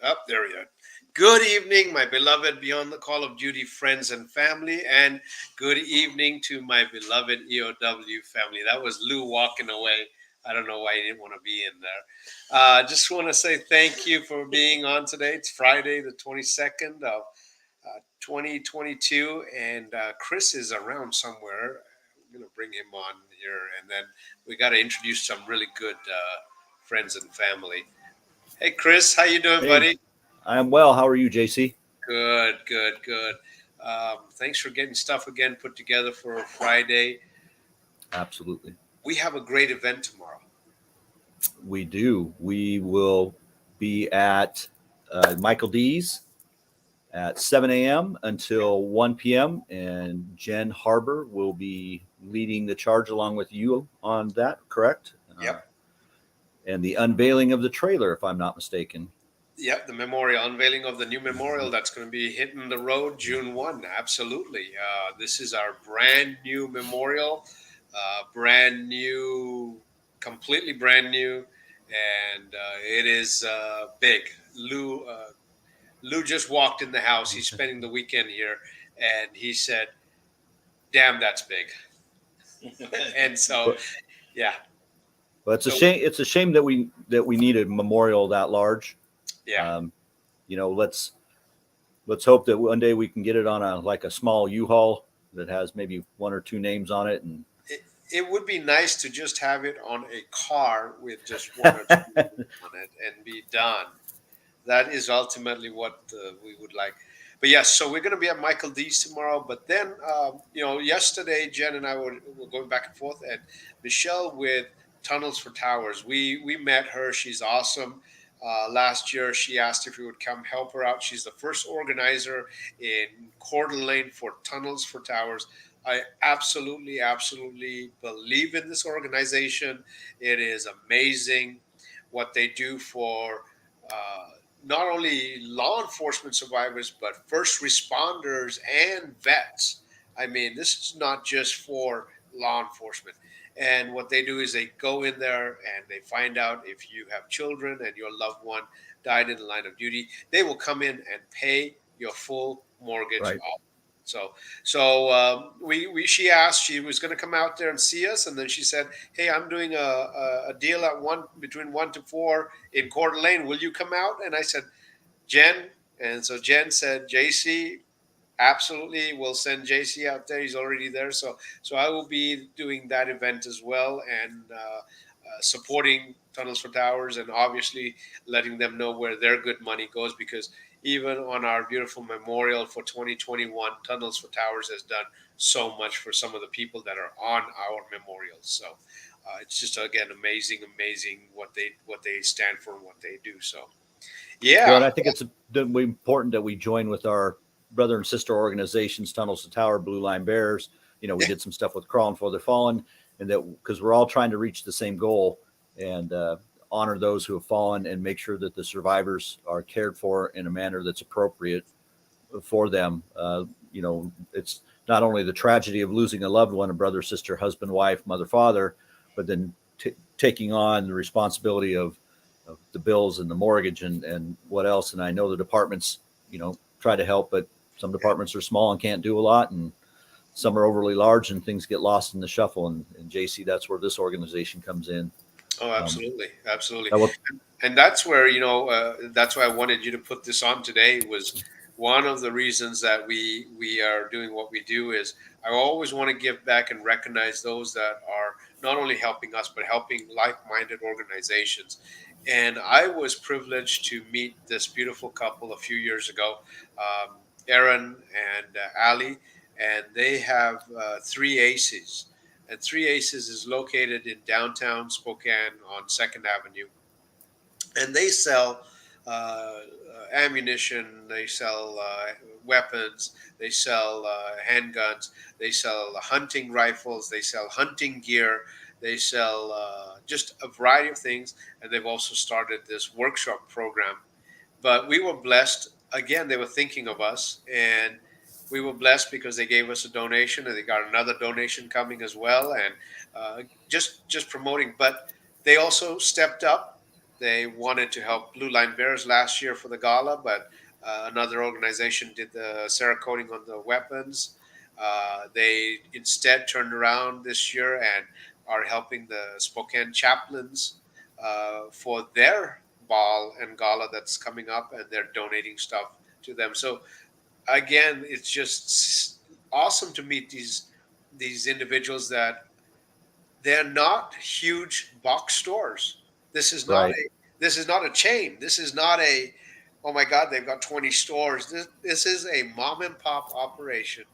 Up there we are. Good evening, my beloved Beyond the Call of Duty friends and family, and good evening to my beloved EOW family. That was Lou walking away. I don't know why he didn't want to be in there. Just want to say thank you for being on today. It's Friday, the 22nd of 2022, and Chris is around somewhere. I'm going to bring him on here, and then we got to introduce some really good friends and family. Hey, Chris, how you doing, Hey, buddy? I am well. How are you, JC? Good, good, good. Thanks for getting stuff again put together for Friday. Absolutely. We have a great event tomorrow. We do. We will be at Michael D's at 7 a.m. until 1 p.m. And Jen Harbor will be leading the charge along with you on that, correct? Yep, And the unveiling of the trailer, if I'm not mistaken. yep. The memorial unveiling of the new memorial that's going to be hitting the road June 1. Absolutely. This is our brand new memorial, brand new, completely brand new, and it is big. Lou just walked in the house. He's spending the weekend here, and he said, "Damn, that's big." And so, But, yeah. but it's a So shame. It's a shame that we need a memorial that large. yeah, Um, let's hope that one day we can get it on a small U-Haul that has maybe one or two names on it, and it would be nice to just have it on a car with just one or two on it and be done. That is ultimately what we would like. But yes, so we're going to be at Michael D's tomorrow. But then, yesterday Jen and I were going back and forth, and Michelle with Tunnels for Towers. We met her. She's awesome. Last year, she asked if we would come help her out. She's the first organizer in Coeur d'Alene for Tunnels for Towers. I absolutely, absolutely believe in this organization. It is amazing what they do for uh, not only law enforcement survivors, but first responders and vets. I mean, this is not just for law enforcement. And what they do is they go in there and they find out if you have children and your loved one died in the line of duty. They will come in and pay your full mortgage right. off. So we she asked, she was going to come out there and see us, and then she said, "Hey, I'm doing a deal at one between 1 to 4 in Coeur d'Alene. Will you come out?" And I said, "Jen," and so Jen said, "JC, absolutely, we'll send JC out there. He's already there. So I will be doing that event as well, and supporting Tunnels for Towers, and obviously letting them know where their good money goes, because even on our beautiful memorial for 2021, Tunnels for Towers has done so much for some of the people that are on our memorials. So it's just again amazing, amazing what they stand for and what they do. So Well, yeah, and I think it's important that we join with our brother and sister organizations, Tunnels to Tower, Blue Line Bears. We did some stuff with Crawling for the Fallen, and that because we're all trying to reach the same goal and honor those who have fallen and make sure that the survivors are cared for in a manner that's appropriate for them. It's not only the tragedy of losing a loved one, a brother, sister, husband, wife, mother, father, but then taking on the responsibility of the bills and the mortgage and what else. And I know the departments, try to help, but some departments are small and can't do a lot, and some are overly large and things get lost in the shuffle. And JC, that's where this organization comes in. oh, Um, absolutely, absolutely. I will, And that's where that's why I wanted you to put this on today. Was one of the reasons that we are doing what we do is I always want to give back and recognize those that are not only helping us but helping like-minded organizations. And I was privileged to meet this beautiful couple a few years ago, Aaron and Ali, and they have Three Aces. And Three Aces is located in downtown Spokane on Second Avenue, and they sell ammunition, they sell weapons, they sell handguns, they sell hunting rifles, they sell hunting gear, they sell just a variety of things. And they've also started this workshop program. But we were blessed. Again, they were thinking of us, and we were blessed because they gave us a donation, and they got another donation coming as well, and just promoting. But they also stepped up. They wanted to help Blue Line Bears last year for the gala, but another organization did the Cerakoting on the weapons. They instead turned around this year and are helping the Spokane chaplains for their ball and gala that's coming up, and they're donating stuff to them. So again, it's just awesome to meet these individuals that they're not huge box stores. This is not Right. a this is not a chain. This is not a, oh my God, they've got 20 stores. This is a mom and pop operation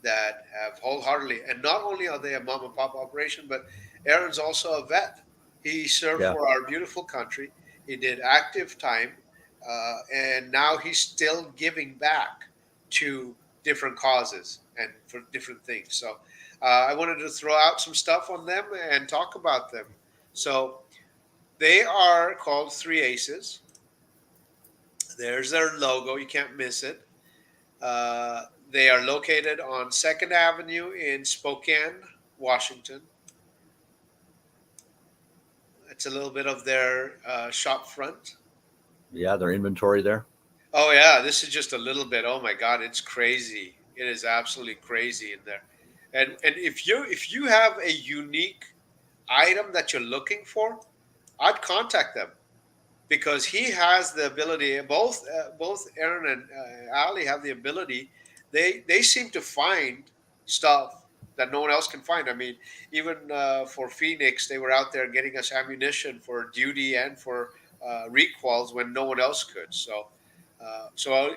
that have wholeheartedly, and not only are they a mom and pop operation, but Aaron's also a vet. He served Yeah. for our beautiful country. He did active time, and now he's still giving back to different causes and for different things. So I wanted to throw out some stuff on them and talk about them. So they are called Three Aces. There's their logo. You can't miss it. They are located on 2nd Avenue in Spokane, Washington. It's a little bit of their shop front. Yeah. Their inventory there. Oh yeah, this is just a little bit. Oh my God, it's crazy. It is absolutely crazy in there. And if you have a unique item that you're looking for, I'd contact them because he has the ability. Both Aaron and Ali have the ability. They seem to find stuff that no one else can find. I mean, even for Phoenix, they were out there getting us ammunition for duty and for requals when no one else could. So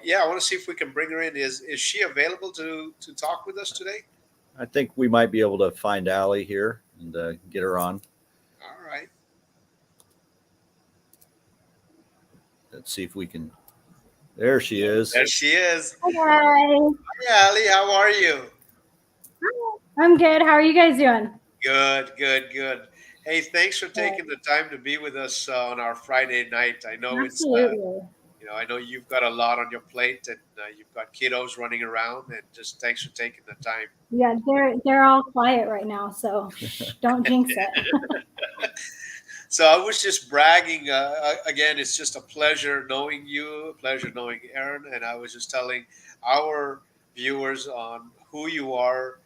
yeah, I want to see if we can bring her in. Is she available to talk with us today? I think we might be able to find Allie here and get her on. All right. Let's see if we can. There she is. There she is. Hi, Hi, Ali. How are you? I'm good. How are you guys doing? Good, good, good. Hey, thanks for taking the time to be with us on our Friday night. I know Absolutely. I know you've got a lot on your plate, and you've got kiddos running around, and just thanks for taking the time. Yeah, they're all quiet right now, so don't jinx it. So I was just bragging. Again, it's just a pleasure knowing you, a pleasure knowing Aaron, and I was just telling our viewers on who you are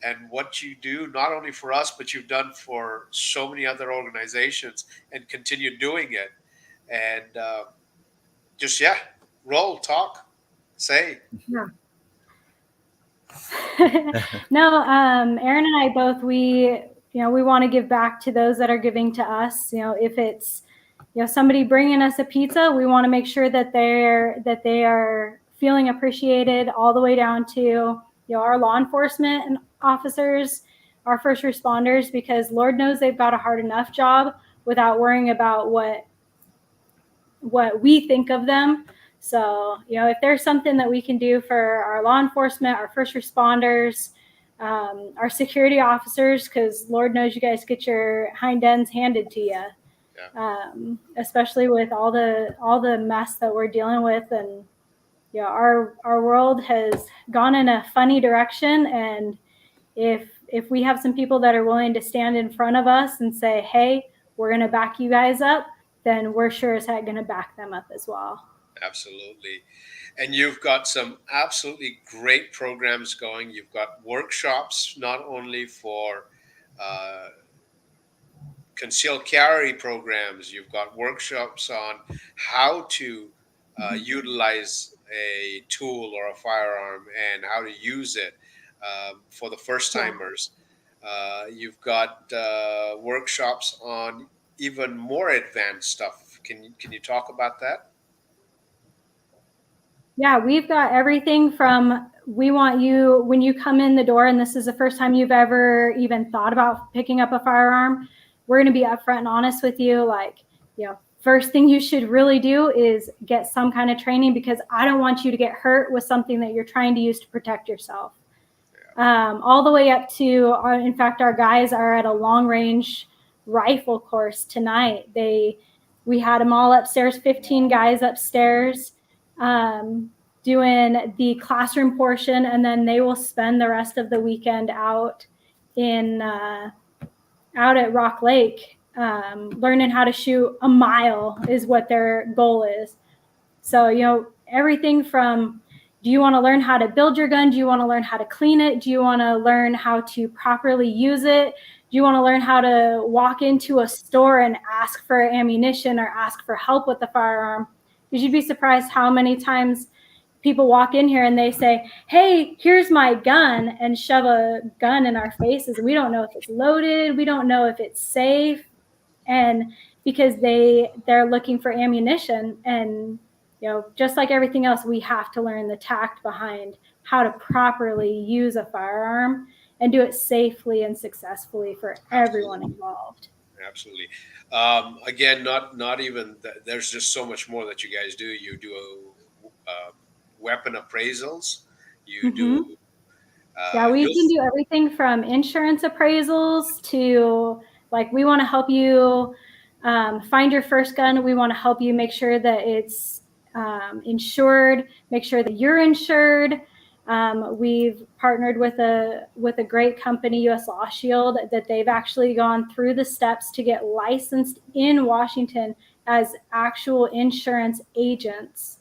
and what you do, not only for us, but you've done for so many other organizations and continue doing it. And just, yeah, roll, talk, say. Yeah. No, Aaron and I both, we want to give back to those that are giving to us. If it's, somebody bringing us a pizza, we want to make sure that they are feeling appreciated all the way down to, our law enforcement and officers, our first responders, because Lord knows they've got a hard enough job without worrying about what we think of them. So, if there's something that we can do for our law enforcement, our first responders, our security officers, because Lord knows you guys get your hind ends handed to you, especially with all the mess that we're dealing with. And our world has gone in a funny direction. And if we have some people that are willing to stand in front of us and say, hey, we're going to back you guys up, then we're sure as heck going to back them up as well. Absolutely. And you've got some absolutely great programs going. You've got workshops, not only for concealed carry programs, you've got workshops on how to utilize a tool or a firearm and how to use it for the first timers. You've got workshops on even more advanced stuff. Can you talk about that? Yeah, we've got everything from, we want you, when you come in the door and this is the first time you've ever even thought about picking up a firearm, we're going to be upfront and honest with you. Like, first thing you should really do is get some kind of training, because I don't want you to get hurt with something that you're trying to use to protect yourself. All the way up to, in fact, our guys are at a long range rifle course tonight. We had them all upstairs, 15 guys upstairs, doing the classroom portion, and then they will spend the rest of the weekend out at Rock Lake learning how to shoot a mile is what their goal is. So, everything from, do you want to learn how to build your gun? Do you want to learn how to clean it? Do you want to learn how to properly use it? Do you want to learn how to walk into a store and ask for ammunition or ask for help with the firearm? Because you'd be surprised how many times people walk in here and they say, hey, here's my gun, and shove a gun in our faces. And we don't know if it's loaded. We don't know if it's safe. And because they're looking for ammunition, and just like everything else, we have to learn the tact behind how to properly use a firearm and do it safely and successfully for everyone involved. Absolutely. Again, not even there's just so much more that you guys do. You do weapon appraisals. You do. Yeah, we can do everything from insurance appraisals to, like, we want to help you find your first gun. We want to help you make sure that it's insured, make sure that you're insured. We've partnered with a great company, US Law Shield, that they've actually gone through the steps to get licensed in Washington as actual insurance agents,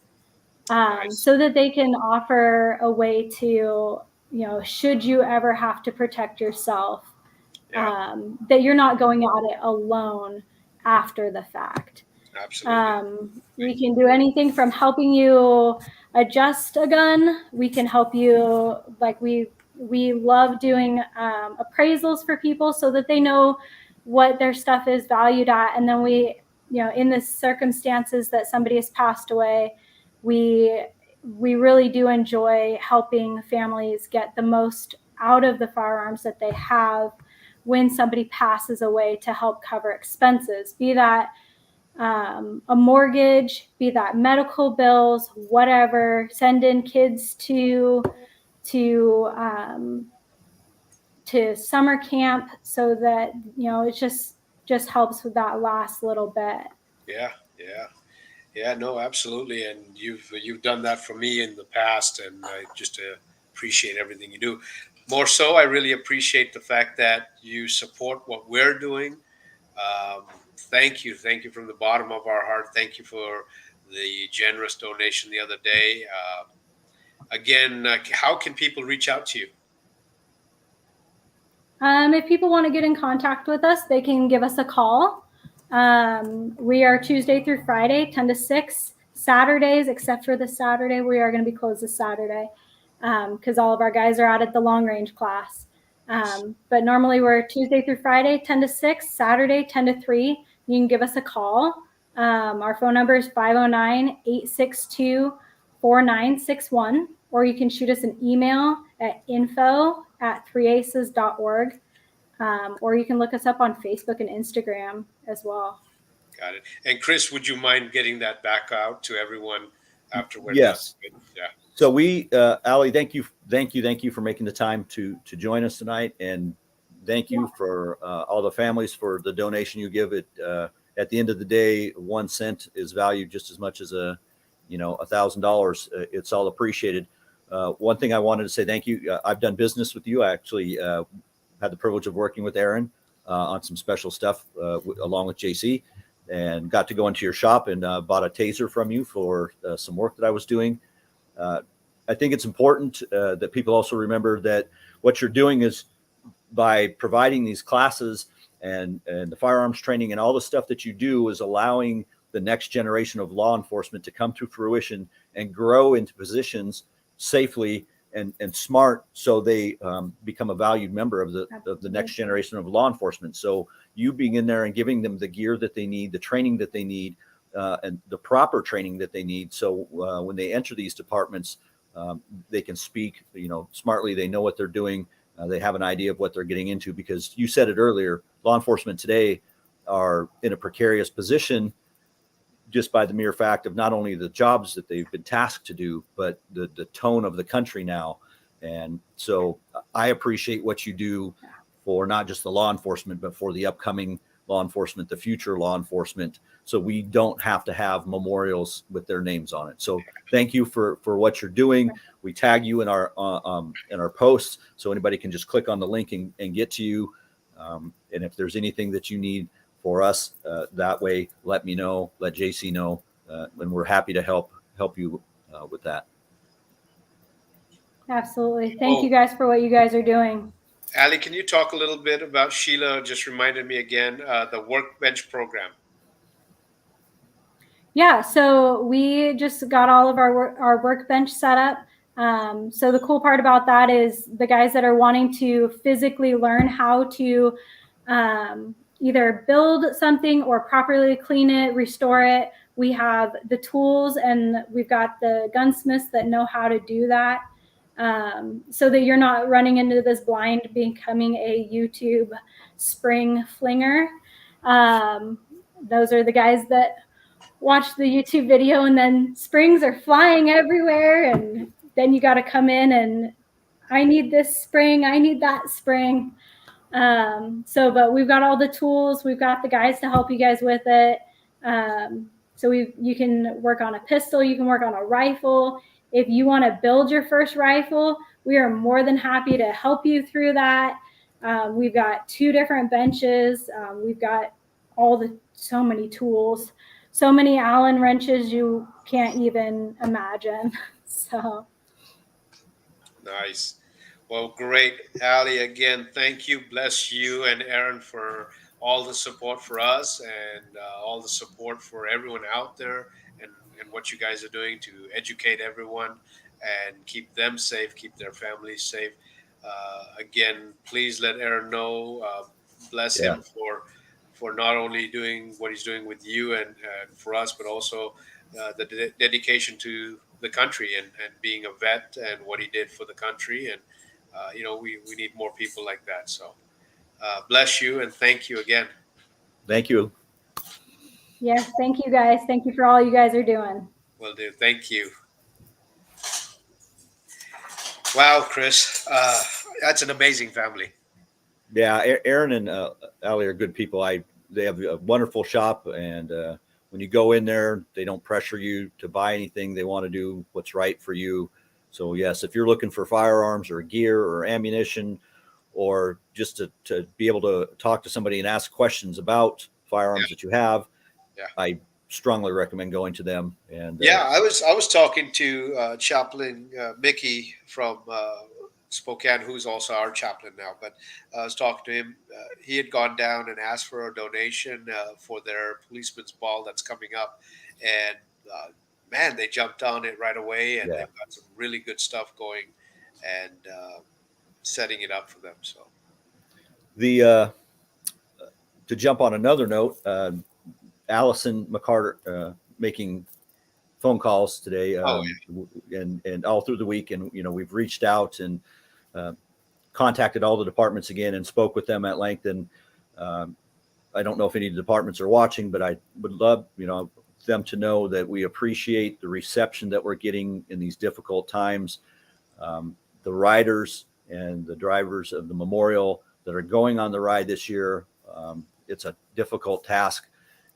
Nice. so that they can offer a way to, should you ever have to protect yourself, that you're not going at it alone after the fact. Absolutely. We can do anything from helping you adjust a gun. We can help you, like we love doing appraisals for people so that they know what their stuff is valued at. And then we, in the circumstances that somebody has passed away, we really do enjoy helping families get the most out of the firearms that they have when somebody passes away, to help cover expenses, be that a mortgage, be that medical bills, whatever. Send in kids to summer camp, so that it just helps with that last little bit. Yeah, no, absolutely. And you've done that for me in the past, and I just appreciate everything you do. More so, I really appreciate the fact that you support what we're doing. Thank you from the bottom of our heart. Thank you for the generous donation the other day. Again, how can people reach out to you? If people want to get in contact with us, they can give us a call. We are Tuesday through Friday, 10 to 6. Saturdays, except for this Saturday, we are going to be closed this Saturday because all of our guys are out at the long range class. But normally we're Tuesday through Friday, 10 to 6, Saturday, 10 to 3. You can give us a call. Our phone number is 509-862-4961, or you can shoot us an email at info@3aces.org. Or you can look us up on Facebook and Instagram as well. Got it. And Chris, would you mind getting that back out to everyone after we're Yes. done? Yeah. So we, Ali, thank you for making the time to join us tonight, and thank you for all the families for the donation you give. It at the end of the day, 1 cent is valued just as much as $1,000. It's all appreciated. One thing I wanted to say thank you. I've done business with you. I actually had the privilege of working with Aaron on some special stuff along with JC, and got to go into your shop and bought a taser from you for some work that I was doing. I think it's important that people also remember that what you're doing is, by providing these classes and the firearms training and all the stuff that you do, is allowing the next generation of law enforcement to come to fruition and grow into positions safely and smart, so they become a valued member of the next generation of law enforcement. So you being in there and giving them the gear that they need, the training that they need, and the proper training that they need, so when they enter these departments, they can speak smartly. They know what they're doing. They have an idea of what they're getting into, because you said it earlier, law enforcement today are in a precarious position just by the mere fact of not only the jobs that they've been tasked to do, but the tone of the country now. And so I appreciate what you do for not just the law enforcement, but for the upcoming law enforcement, the future law enforcement, so we don't have to have memorials with their names on it. So thank you for what you're doing. We tag you in our posts, so anybody can just click on the link and get to you. And if there's anything that you need for us. That way, let me know, let JC know, and we're happy to help you with that. Absolutely. Thank you guys for what you guys are doing. Ali, can you talk a little bit about Sheila? Just reminded me again, the workbench program. Yeah, so we just got all of our workbench set up. So the cool part about that is the guys that are wanting to physically learn how to either build something or properly clean it, restore it. We have the tools and we've got the gunsmiths that know how to do that. So that you're not running into this blind becoming a YouTube spring flinger. Those are the guys that watch the YouTube video and then springs are flying everywhere. And then you got to come in and I need this spring. I need that spring. But we've got all the tools. We've got the guys to help you guys with it. So you can work on a pistol. You can work on a rifle. If you want to build your first rifle, we are more than happy to help you through that. We've got 2 different benches. We've got so many tools, so many Allen wrenches you can't even imagine. So Nice. Well, great. Ali, again, thank you. Bless you and Aaron for all the support for us and all the support for everyone out there and what you guys are doing to educate everyone and keep them safe, keep their families safe. Again, please let Aaron know. Bless Yeah. him for not only doing what he's doing with you and for us, but also the dedication to the country and being a vet and what he did for the country. And, we need more people like that. So bless you and thank you again. Thank you. yes, thank you guys. Thank you for all you guys are doing. Will do. Thank you. Wow, Chris, that's an amazing family. Yeah, Aaron and Ali are good people. They have a wonderful shop, and when you go in there, they don't pressure you to buy anything. They want to do what's right for you. So yes, if you're looking for firearms or gear or ammunition, or just to be able to talk to somebody and ask questions about firearms that you have, Yeah. I strongly recommend going to them. And Yeah, I was talking to Chaplain Mickey from Spokane, who's also our chaplain now. But I was talking to him. He had gone down and asked for a donation for their policeman's ball that's coming up, and man, they jumped on it right away, and Yeah. they've got some really good stuff going, and setting it up for them. So the to jump on another note, Allison McCarter making phone calls today, Oh, and all through the week, and we've reached out and contacted all the departments again and spoke with them at length. And I don't know if any of the departments are watching, but I would love them to know that we appreciate the reception that we're getting in these difficult times. The riders and the drivers of the memorial that are going on the ride this year, it's a difficult task.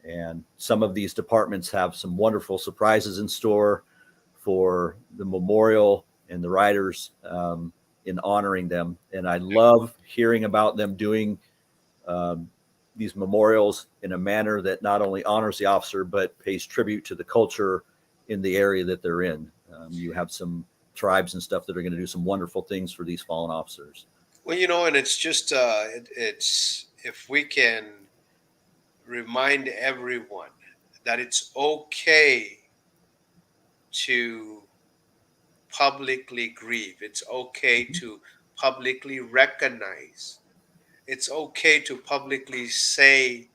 And some of these departments have some wonderful surprises in store for the memorial and the riders in honoring them. And I love hearing about them doing these memorials in a manner that not only honors the officer, but pays tribute to the culture in the area that they're in. You have some tribes and stuff that are going to do some wonderful things for these fallen officers. well, and it's just it's if we can remind everyone that it's okay to publicly grieve. It's okay to publicly recognize. It's okay to publicly say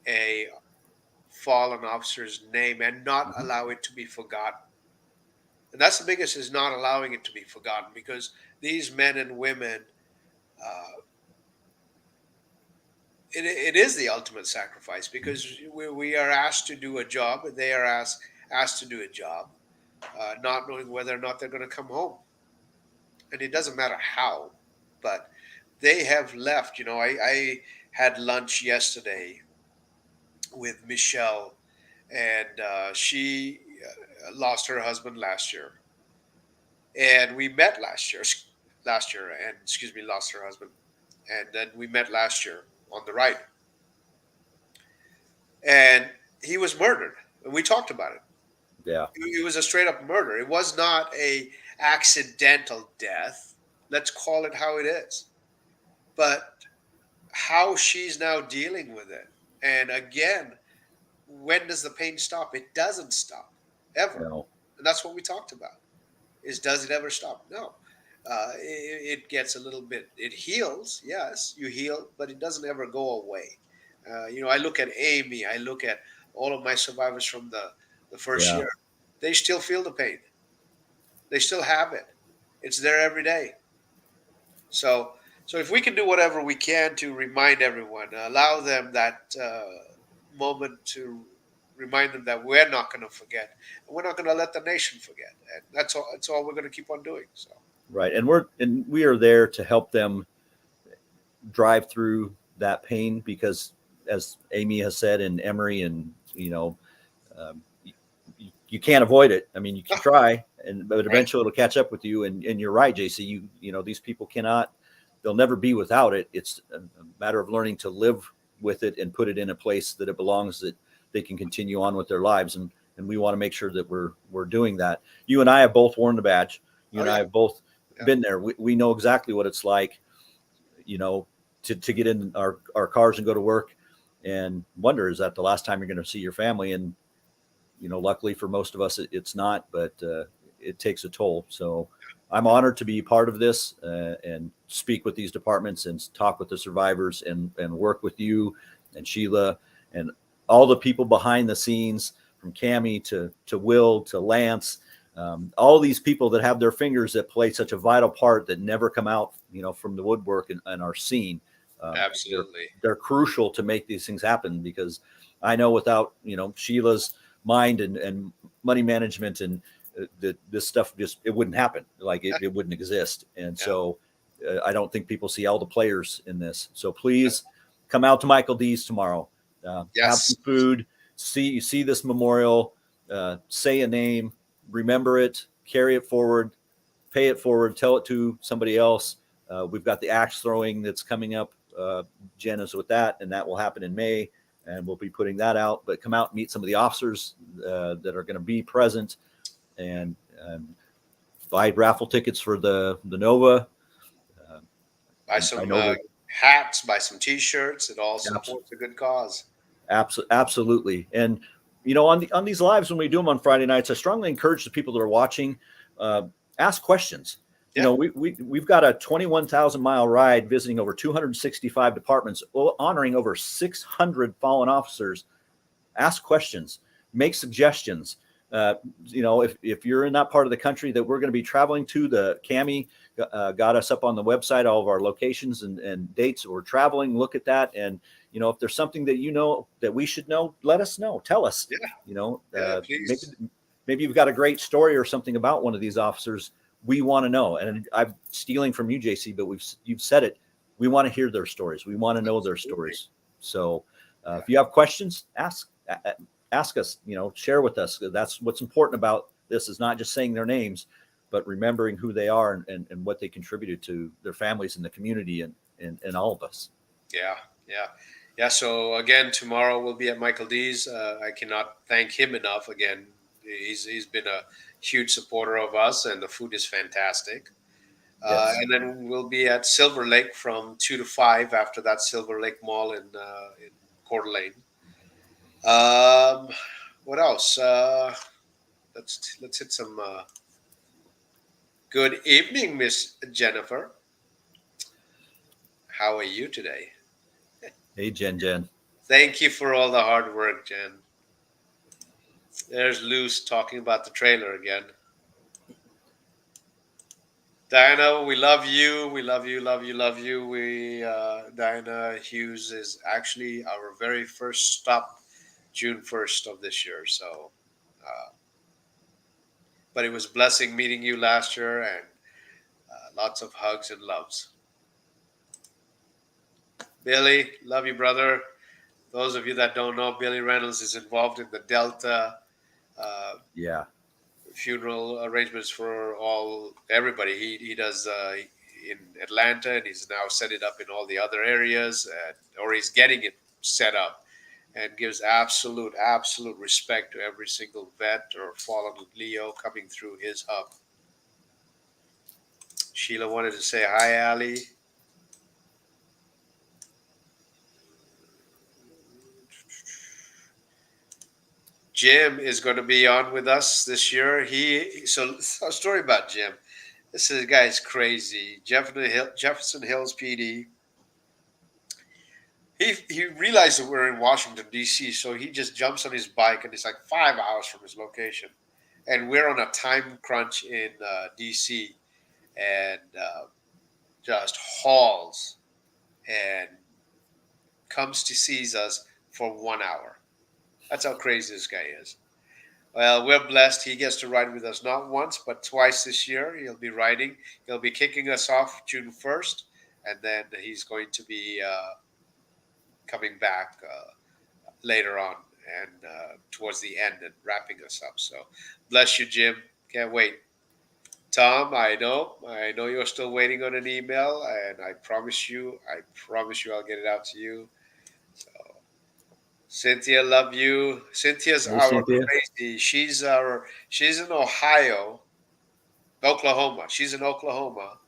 a fallen officer's name and not allow it to be forgotten. And that's the biggest, is not allowing it to be forgotten, because these men and women, uh, it is the ultimate sacrifice, because we are asked to do a job and they are asked to do a job, not knowing whether or not they're going to come home. And it doesn't matter how, but they have left. I had lunch yesterday with Michelle, and she lost her husband last year, and we met last year, and lost her husband, and then we met last year on the ride. and he was murdered. And we talked about it. Yeah. It was a straight up murder. It was not a accidental death. Let's call it how it is. But how she's now dealing with it. And again, when does the pain stop? It doesn't stop ever. No. And that's what we talked about. Is does it ever stop? No. It gets a little bit. It heals. Yes, you heal, but it doesn't ever go away. I look at Amy. I look at all of my survivors from the first Yeah. year. They still feel the pain. They still have it. It's there every day. So, so if we can do whatever we can to remind everyone, allow them that moment to remind them that we're not going to forget, and we're not going to let the nation forget, and that's all. That's all we're going to keep on doing. So, Right. And we are there to help them drive through that pain because, as Amy has said, and Emery, and um, you can't avoid it. I mean, you can try, but eventually it'll catch up with you. And you're right, JC. These people cannot. They'll never be without it. It's a matter of learning to live with it and put it in a place that it belongs, that they can continue on with their lives. And we want to make sure that we're doing that. You and I have both worn the badge. You and I have both been there. We know exactly what it's like, to get in our cars and go to work and wonder, is that the last time you're going to see your family? And, luckily for most of us, it's not, but it takes a toll. So I'm honored to be part of this and speak with these departments and talk with the survivors and work with you and Sheila and all the people behind the scenes, from Cammie to Will to Lance, all these people that have their fingers that play such a vital part that never come out, from the woodwork and our scene. absolutely, They're crucial to make these things happen, because I know without, Sheila's mind and money management and this stuff, it wouldn't happen. Like it wouldn't exist. And so I don't think people see all the players in this. So please come out to Michael D's tomorrow. Have some food, see this memorial, say a name, remember it, carry it forward, pay it forward, tell it to somebody else. We've got the axe throwing that's coming up. Jen is with that, and that will happen in May, and we'll be putting that out. But come out and meet some of the officers that are going to be present, and buy raffle tickets for the Nova. buy some hats, buy some T-shirts. It all supports a good cause. Absolutely. And on these lives, when we do them on Friday nights, I strongly encourage the people that are watching, ask questions. We've got a 21,000 mile ride, visiting over 265 departments, honoring over 600 fallen officers. Ask questions, make suggestions. If you're in that part of the country that we're going to be traveling to, the Cammie got us up on the website, all of our locations and dates we're traveling. Look at that. And, if there's something that that we should know, let us know. Tell us. Maybe you've got a great story or something about one of these officers. We want to know. And I'm stealing from you, JC, but you've said it. We want to hear their stories. We want to know their stories. So if you have questions, ask us, share with us. That's what's important about this, is not just saying their names, but remembering who they are and what they contributed to their families and the community and all of us. Yeah. So again, tomorrow we'll be at Michael D's. I cannot thank him enough. Again, he's been a huge supporter of us, and the food is fantastic. Yes. And then we'll be at Silver Lake from 2 to 5 after that Silver Lake Mall in Coeur d'Alene. What else? Let's hit some. Good evening, Miss Jennifer. How are you today? Hey, Jen. Thank you for all the hard work, Jen. There's Luce talking about the trailer again. Diana, we love you. We love you, love you, love you. Diana Hughes is actually our very first stop, June 1st of this year. So, but it was a blessing meeting you last year, and lots of hugs and loves. Billy, love you, brother. Those of you that don't know, Billy Reynolds is involved in the Delta funeral arrangements for everybody. He does in Atlanta, and he's now set it up in all the other areas, or he's getting it set up. and gives absolute respect to every single vet or fallen Leo coming through his hub. Sheila wanted to say hi, Ali. Jim is going to be on with us this year. So a story about Jim. This guy is crazy. Jefferson Hills PD. He realized that we're in Washington D.C., so he just jumps on his bike and it's like 5 hours from his location, and we're on a time crunch in D.C. and just hauls and comes to sees us for 1 hour. That's how crazy this guy is. Well, we're blessed. He gets to ride with us not once, but twice this year. He'll be riding. He'll be kicking us off June 1st, and then he's going to be coming back later on and towards the end and wrapping us up. So bless you, Jim. Can't wait. Tom, I know you're still waiting on an email, and I promise you I'll get it out to you. So Cynthia, love you. Cynthia's Hey, our Cynthia. crazy. She's in Oklahoma. She's in Oklahoma,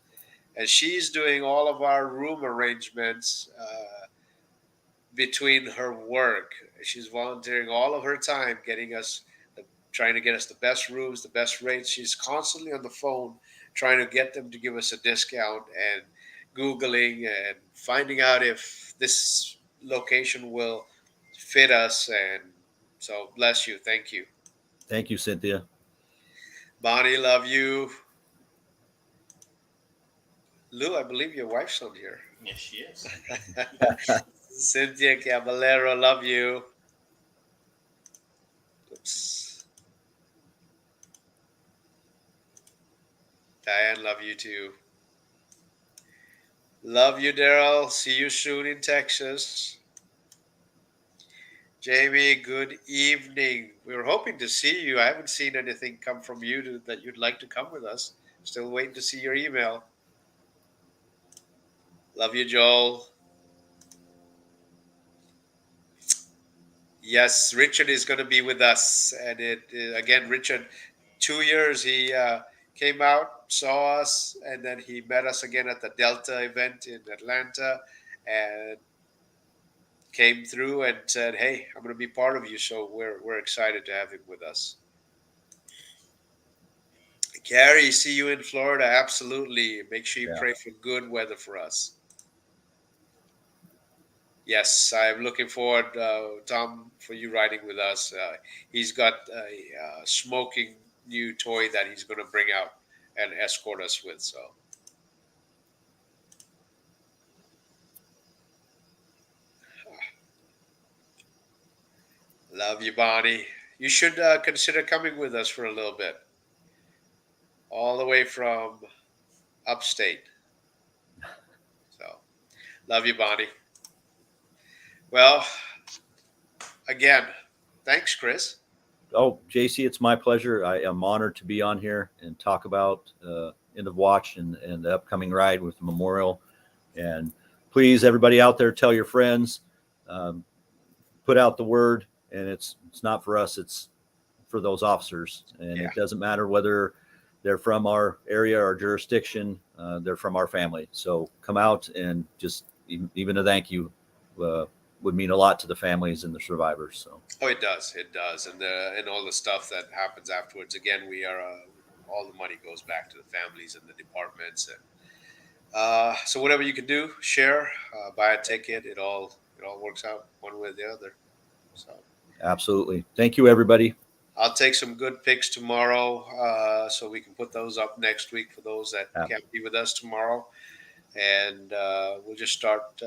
and she's doing all of our room arrangements between her work. She's volunteering all of her time, trying to get us the best rooms, the best rates. She's constantly on the phone trying to get them to give us a discount and Googling and finding out if this location will fit us. And so bless you. Thank you. Thank you, Cynthia. Bonnie, love you. Lou, I believe your wife's on here. Yes, she is. Cynthia Caballero, love you. Oops. Diane, love you too. Love you, Daryl. See you soon in Texas. Jamie, good evening. We were hoping to see you. I haven't seen anything come from you that you'd like to come with us. Still waiting to see your email. Love you, Joel. Yes, Richard is going to be with us. And again, Richard, 2 years he came out, saw us, and then he met us again at the Delta event in Atlanta and came through and said, hey, I'm going to be part of you. So we're excited to have him with us. Gary, see you in Florida. Absolutely. Make sure you pray for good weather for us. Yes, I'm looking forward, Tom, for you riding with us. He's got a smoking new toy that he's going to bring out and escort us with. So, love you, Bonnie. You should consider coming with us for a little bit, all the way from upstate. So, love you, Bonnie. Well, again, thanks, Chris. Oh, JC, it's my pleasure. I am honored to be on here and talk about End of Watch and the upcoming ride with the memorial. And please, everybody out there, tell your friends, put out the word. And it's not for us, it's for those officers. And it doesn't matter whether they're from our area or jurisdiction, they're from our family. So come out and just even a thank you would mean a lot to the families and the survivors. So it does, and all the stuff that happens afterwards. Again, we are all the money goes back to the families and the departments, and so whatever you can do, share, buy a ticket. It all works out one way or the other. So absolutely, thank you, everybody. I'll take some good pics tomorrow, so we can put those up next week for those that can't be with us tomorrow, and we'll just start.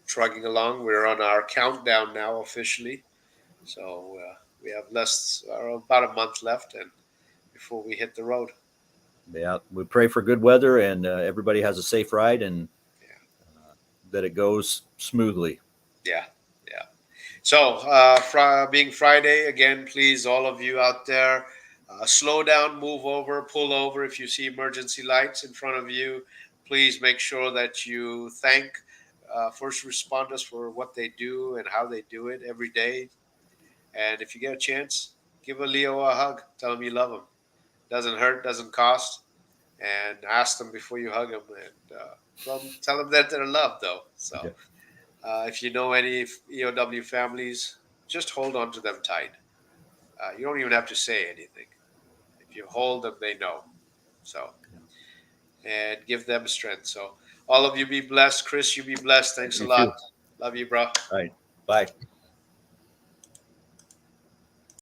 Trugging along. We're on our countdown now officially, so we have about a month left, and before we hit the road. Yeah, we pray for good weather and everybody has a safe ride and that it goes smoothly. Yeah. So being Friday again, please, all of you out there, slow down, move over, pull over. If you see emergency lights in front of you, please make sure that you thank first responders for what they do and how they do it every day. And if you get a chance, give a Leo a hug. Tell him you love him. Doesn't hurt, doesn't cost. And ask them before you hug them. And tell them that they're loved, though. So Yeah. if you know any EOW families, just hold on to them tight. You don't even have to say anything. If you hold them, they know. So, and give them strength. So, all of you be blessed. Chris, you be blessed. Thanks a You lot. too. Love you, bro. All right. Bye.